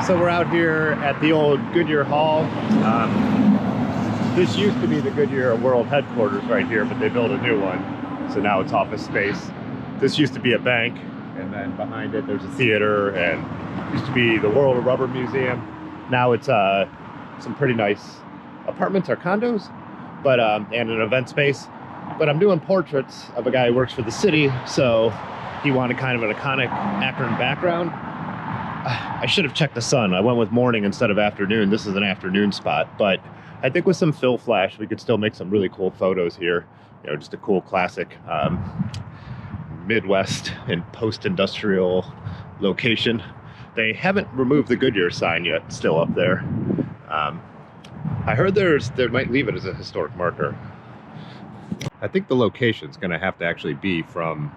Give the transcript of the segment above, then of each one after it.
So we're out here at the old Goodyear Hall. This used to be the Goodyear World Headquarters right here, but they built a new one. So now it's office space. This used to be a bank, and then behind it there's a theater, and used to be the World of Rubber Museum. Now it's some pretty nice apartments or condos, but and an event space. But I'm doing portraits of a guy who works for the city, so he wanted kind of an iconic Akron background. I should have checked the sun. I went with morning instead of afternoon. This is an afternoon spot, but I think with some fill flash, we could still make some really cool photos here. You know, just a cool classic Midwest and post-industrial location. They haven't removed the Goodyear sign yet, still up there. I heard they might leave it as a historic marker. I think the location's gonna have to actually be from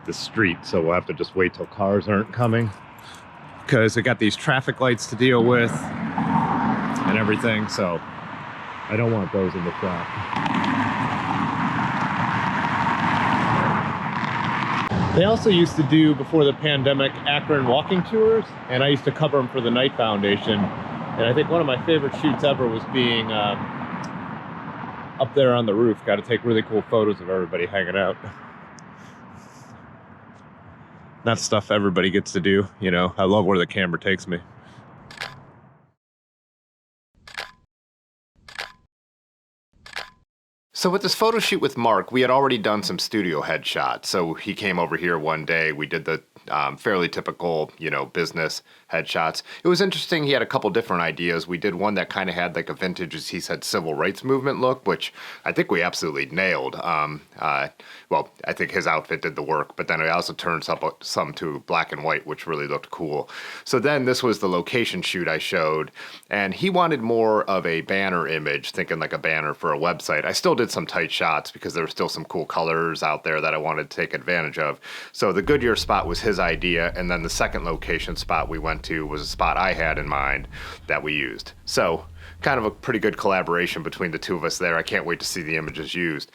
the street, so we'll have to just wait till cars aren't coming, because they got these traffic lights to deal with and everything, so I don't want those in the front. They also used to do, before the pandemic, Akron walking tours, and I used to cover them for the Knight Foundation. And I think one of my favorite shoots ever was being up there on the roof. Got to take really cool photos of everybody hanging out. Not stuff everybody gets to do, you know. I love where the camera takes me. So with this photo shoot with Mark, we had already done some studio headshots. So he came over here one day. We did the fairly typical, you know, business headshots. It was interesting. He had a couple different ideas. We did one that kind of had like a vintage, as he said, civil rights movement look, which I think we absolutely nailed. Well, I think his outfit did the work, but then it also turned some to black and white, which really looked cool. So then this was the location shoot I showed, and he wanted more of a banner image, thinking like a banner for a website. I still did some tight shots because there were still some cool colors out there that I wanted to take advantage of. So the Goodyear spot was his idea, and then the second location spot we went to was a spot I had in mind that we used. So kind of a pretty good collaboration between the two of us there. I can't wait to see the images used.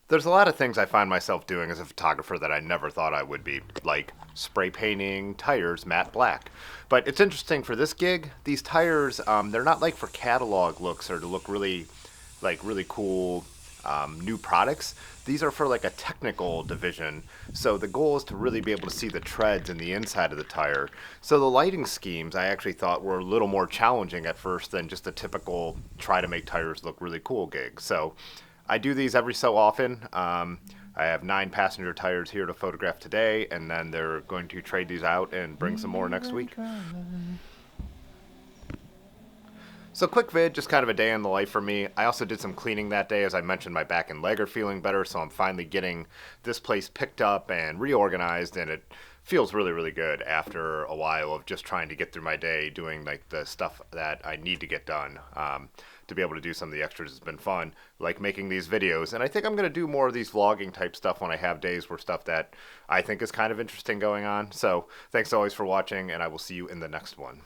There's a lot of things I find myself doing as a photographer that I never thought I would be, like spray painting tires matte black. But it's interesting for this gig, these tires, they're not like for catalog looks or to look really cool new products. These are for like a technical division. So the goal is to really be able to see the treads in the inside of the tire. So the lighting schemes I actually thought were a little more challenging at first than just a typical try to make tires look really cool gig. So I do these every so often. I have 9 passenger tires here to photograph today, and then they're going to trade these out and bring some more next week. So quick vid, just kind of a day in the life for me. I also did some cleaning that day. As I mentioned, my back and leg are feeling better, so I'm finally getting this place picked up and reorganized, and it feels really, really good after a while of just trying to get through my day doing like the stuff that I need to get done. To be able to do some of the extras has been fun, like making these videos. And I think I'm going to do more of these vlogging type stuff when I have days where stuff that I think is kind of interesting going on. So thanks always for watching, and I will see you in the next one.